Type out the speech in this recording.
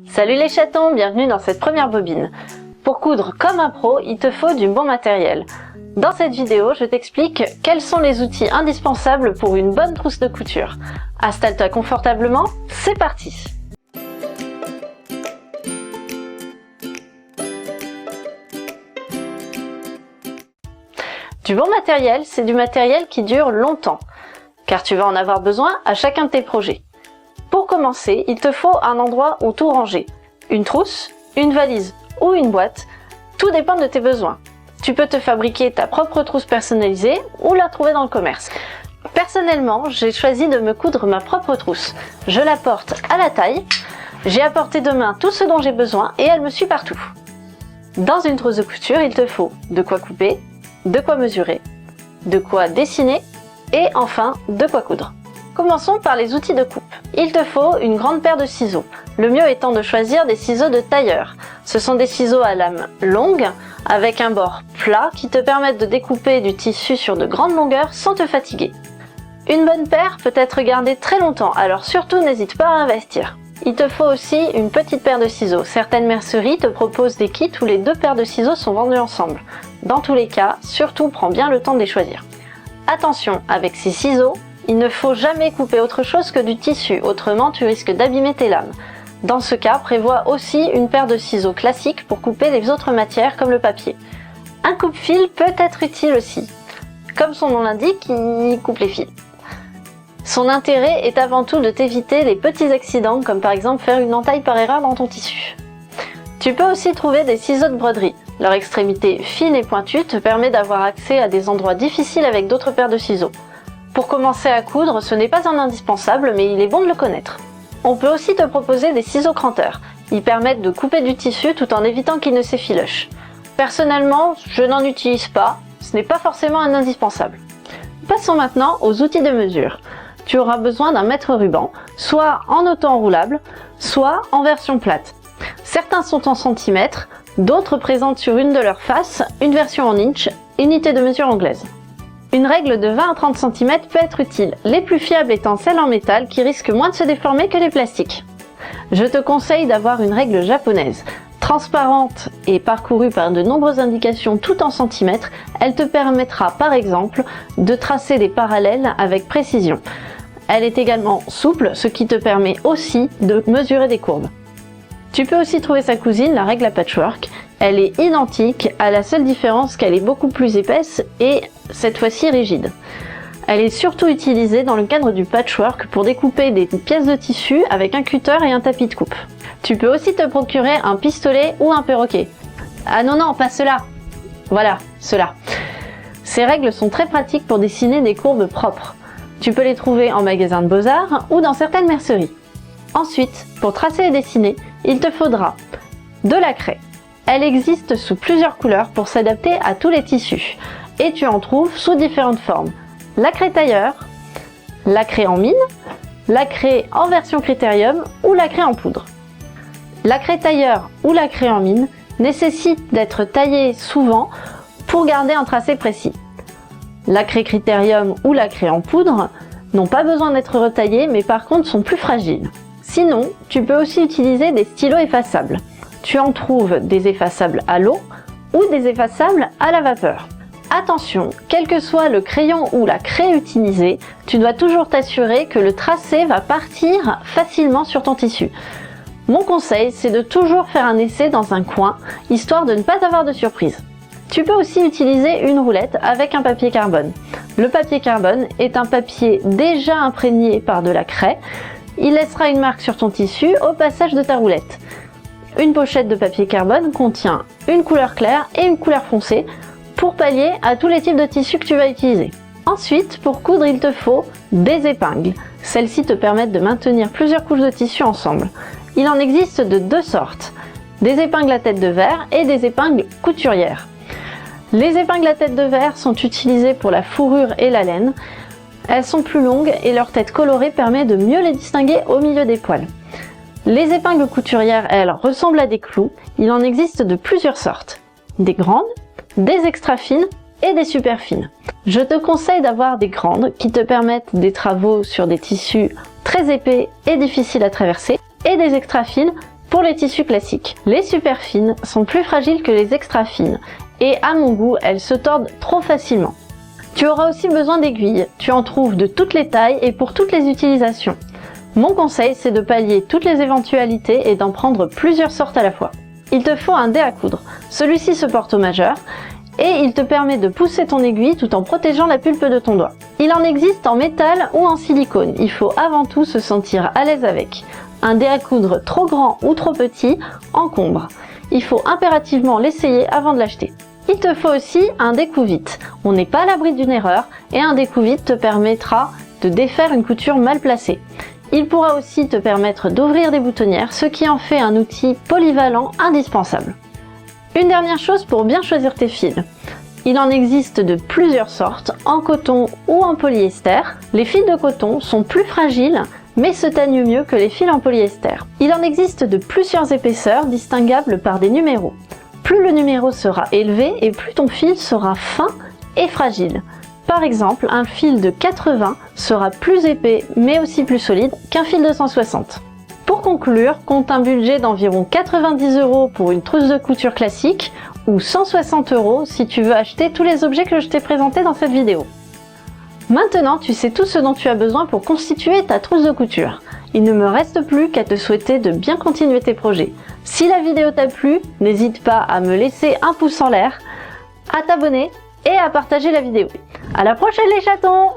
Salut les chatons, bienvenue dans cette première bobine. Pour coudre comme un pro, il te faut du bon matériel. Dans cette vidéo, je t'explique quels sont les outils indispensables pour une bonne trousse de couture. Installe-toi confortablement, c'est parti! Du bon matériel, c'est du matériel qui dure longtemps, car tu vas en avoir besoin à chacun de tes projets. Pour commencer, il te faut un endroit où tout ranger. Une trousse, une valise ou une boîte, tout dépend de tes besoins. Tu peux te fabriquer ta propre trousse personnalisée ou la trouver dans le commerce. Personnellement, j'ai choisi de me coudre ma propre trousse. Je la porte à la taille, j'ai à portée de main tout ce dont j'ai besoin et elle me suit partout. Dans une trousse de couture, il te faut de quoi couper, de quoi mesurer, de quoi dessiner et enfin de quoi coudre. Commençons par les outils de coupe. Il te faut une grande paire de ciseaux. Le mieux étant de choisir des ciseaux de tailleur. Ce sont des ciseaux à lame longue avec un bord plat qui te permettent de découper du tissu sur de grandes longueurs sans te fatiguer. Une bonne paire peut être gardée très longtemps, alors surtout n'hésite pas à investir. Il te faut aussi une petite paire de ciseaux. Certaines merceries te proposent des kits où les deux paires de ciseaux sont vendues ensemble. Dans tous les cas, surtout prends bien le temps de les choisir. Attention, avec ces ciseaux, il ne faut jamais couper autre chose que du tissu, autrement tu risques d'abîmer tes lames. Dans ce cas, prévois aussi une paire de ciseaux classiques pour couper les autres matières comme le papier. Un coupe-fil peut être utile aussi. Comme son nom l'indique, il coupe les fils. Son intérêt est avant tout de t'éviter les petits accidents, comme par exemple faire une entaille par erreur dans ton tissu. Tu peux aussi trouver des ciseaux de broderie. Leur extrémité fine et pointue te permet d'avoir accès à des endroits difficiles avec d'autres paires de ciseaux. Pour commencer à coudre, ce n'est pas un indispensable, mais il est bon de le connaître. On peut aussi te proposer des ciseaux cranteurs. Ils permettent de couper du tissu tout en évitant qu'il ne s'effiloche. Personnellement, je n'en utilise pas, ce n'est pas forcément un indispensable. Passons maintenant aux outils de mesure. Tu auras besoin d'un mètre-ruban, soit en auto-enroulable, soit en version plate. Certains sont en centimètres, d'autres présentent sur une de leurs faces une version en inch, unité de mesure anglaise. Une règle de 20 à 30 cm peut être utile, les plus fiables étant celles en métal qui risquent moins de se déformer que les plastiques. Je te conseille d'avoir une règle japonaise. Transparente et parcourue par de nombreuses indications tout en centimètres, elle te permettra par exemple de tracer des parallèles avec précision. Elle est également souple, ce qui te permet aussi de mesurer des courbes. Tu peux aussi trouver sa cousine, la règle à patchwork. Elle est identique, à la seule différence qu'elle est beaucoup plus épaisse et cette fois-ci rigide. Elle est surtout utilisée dans le cadre du patchwork pour découper des pièces de tissu avec un cutter et un tapis de coupe. Tu peux aussi te procurer un pistolet ou un perroquet. Ah non, pas cela. Voilà, cela. Ces règles sont très pratiques pour dessiner des courbes propres. Tu peux les trouver en magasin de beaux-arts ou dans certaines merceries. Ensuite, pour tracer et dessiner, il te faudra de la craie. Elle existe sous plusieurs couleurs pour s'adapter à tous les tissus. Et tu en trouves sous différentes formes. La craie tailleur, la craie en mine, la craie en version critérium ou la craie en poudre. La craie tailleur ou la craie en mine nécessite d'être taillée souvent pour garder un tracé précis. La craie critérium ou la craie en poudre n'ont pas besoin d'être retaillées mais par contre sont plus fragiles. Sinon, tu peux aussi utiliser des stylos effaçables. Tu en trouves des effaçables à l'eau ou des effaçables à la vapeur. Attention, quel que soit le crayon ou la craie utilisée, tu dois toujours t'assurer que le tracé va partir facilement sur ton tissu. Mon conseil, c'est de toujours faire un essai dans un coin, histoire de ne pas avoir de surprise. Tu peux aussi utiliser une roulette avec un papier carbone. Le papier carbone est un papier déjà imprégné par de la craie. Il laissera une marque sur ton tissu au passage de ta roulette. Une pochette de papier carbone contient une couleur claire et une couleur foncée pour pallier à tous les types de tissus que tu vas utiliser. Ensuite, pour coudre, il te faut des épingles. Celles-ci te permettent de maintenir plusieurs couches de tissu ensemble. Il en existe de deux sortes, des épingles à tête de verre et des épingles couturières. Les épingles à tête de verre sont utilisées pour la fourrure et la laine. Elles sont plus longues et leur tête colorée permet de mieux les distinguer au milieu des poils. Les épingles couturières, elles, ressemblent à des clous. Il en existe de plusieurs sortes. Des grandes, des extra fines et des super fines. Je te conseille d'avoir des grandes qui te permettent des travaux sur des tissus très épais et difficiles à traverser et des extra fines Pour les tissus classiques, les super fines sont plus fragiles que les extra fines et à mon goût, elles se tordent trop facilement. Tu auras aussi besoin d'aiguilles, tu en trouves de toutes les tailles et pour toutes les utilisations. Mon conseil, c'est de pallier toutes les éventualités et d'en prendre plusieurs sortes à la fois. Il te faut un dé à coudre. Celui-ci se porte au majeur et il te permet de pousser ton aiguille tout en protégeant la pulpe de ton doigt. Il en existe en métal ou en silicone, il faut avant tout se sentir à l'aise avec. Un dé à coudre trop grand ou trop petit encombre. Il faut impérativement l'essayer avant de l'acheter. Il te faut aussi un découvite. On n'est pas à l'abri d'une erreur et un découvite te permettra de défaire une couture mal placée. Il pourra aussi te permettre d'ouvrir des boutonnières, ce qui en fait un outil polyvalent indispensable. Une dernière chose pour bien choisir tes fils. Il en existe de plusieurs sortes, en coton ou en polyester. Les fils de coton sont plus fragiles, mais se teignent mieux que les fils en polyester. Il en existe de plusieurs épaisseurs distinguables par des numéros. Plus le numéro sera élevé et plus ton fil sera fin et fragile. Par exemple, un fil de 80 sera plus épais mais aussi plus solide qu'un fil de 160. Pour conclure, compte un budget d'environ 90 € pour une trousse de couture classique ou 160 € si tu veux acheter tous les objets que je t'ai présentés dans cette vidéo. Maintenant, tu sais tout ce dont tu as besoin pour constituer ta trousse de couture. Il ne me reste plus qu'à te souhaiter de bien continuer tes projets. Si la vidéo t'a plu, n'hésite pas à me laisser un pouce en l'air, à t'abonner et à partager la vidéo. À la prochaine les chatons!